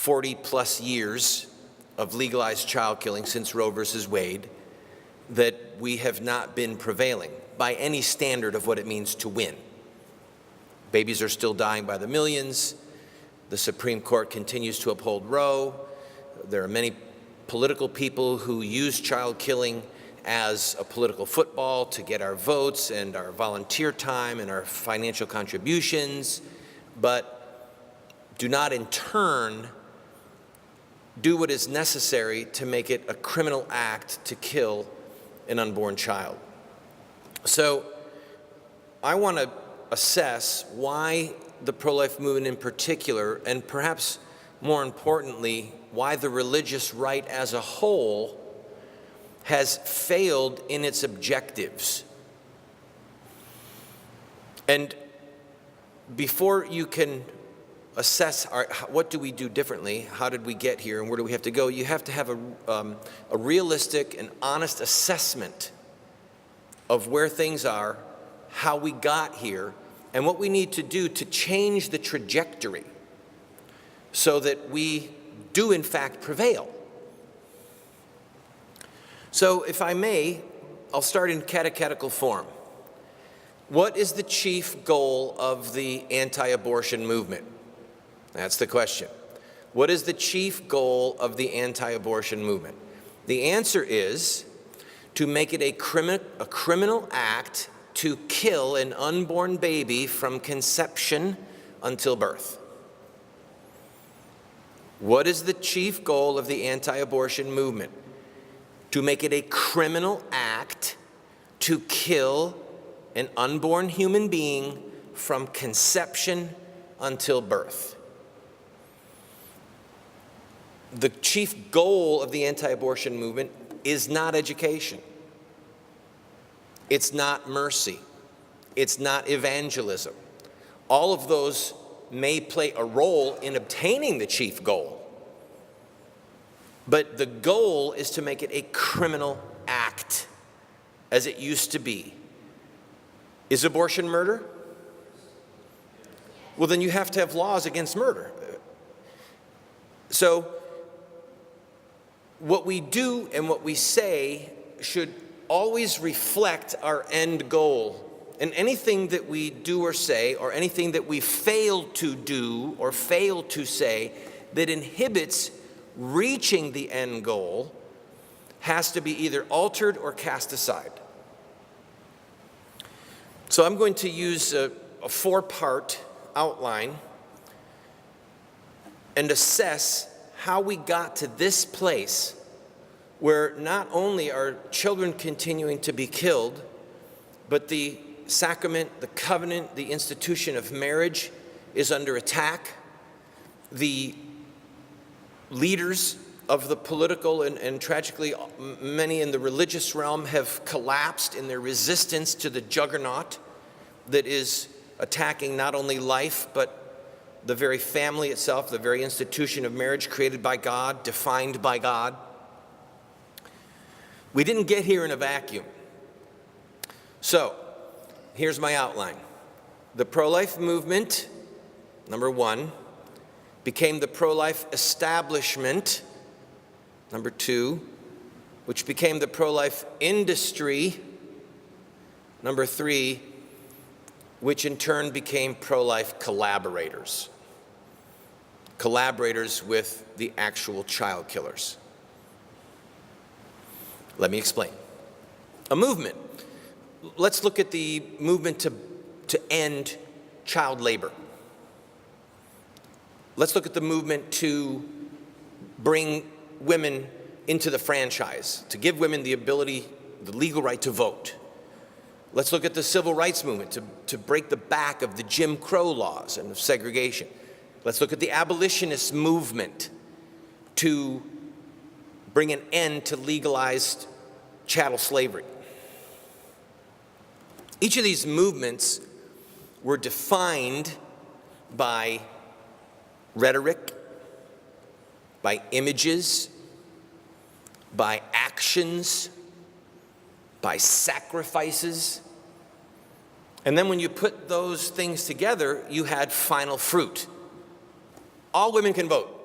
40 plus years of legalized child killing since Roe versus Wade that we have not been prevailing by any standard of what it means to win. Babies are still dying by the millions. The Supreme Court continues to uphold Roe. There are many political people who use child killing as a political football to get our votes and our volunteer time and our financial contributions, but do not in turn do what is necessary to make it a criminal act to kill an unborn child. So I want to assess why the pro-life movement in particular, and perhaps more importantly, why the religious right as a whole has failed in its objectives. And before you can assess what do we do differently, how did we get here, and where do we have to go, you have to have a realistic and honest assessment of where things are, how we got here, and what we need to do to change the trajectory so that we do in fact prevail. So if I may, I'll start in catechetical form. What is the chief goal of the anti-abortion movement? That's the question. What is the chief goal of the anti-abortion movement? The answer is to make it a criminal act to kill an unborn baby from conception until birth. What is the chief goal of the anti-abortion movement? To make it a criminal act to kill an unborn human being from conception until birth. The chief goal of the anti-abortion movement is not education. It's not mercy. It's not evangelism. All of those may play a role in obtaining the chief goal, but the goal is to make it a criminal act, as it used to be. Is abortion murder? Well, then you have to have laws against murder. So what we do and what we say should always reflect our end goal. And anything that we do or say, or anything that we fail to do or fail to say that inhibits reaching the end goal has to be either altered or cast aside. So I'm going to use a four-part outline and assess how we got to this place where not only are children continuing to be killed, but the sacrament, the covenant, the institution of marriage is under attack. The leaders of the political and tragically many in the religious realm have collapsed in their resistance to the juggernaut that is attacking not only life, but the very family itself, the very institution of marriage created by God, defined by God. We didn't get here in a vacuum. So, here's my outline. The pro-life movement, number one, became the pro-life establishment, number two, which became the pro-life industry, number three, which in turn became pro-life collaborators. Collaborators with the actual child killers. Let me explain. A movement. Let's look at the movement to end child labor. Let's look at the movement to bring women into the franchise, to give women the ability, the legal right to vote. Let's look at the civil rights movement to break the back of the Jim Crow laws and of segregation. Let's look at the abolitionist movement to bring an end to legalized chattel slavery. Each of these movements were defined by rhetoric, by images, by actions, by sacrifices. And then when you put those things together, you had final fruit. All women can vote.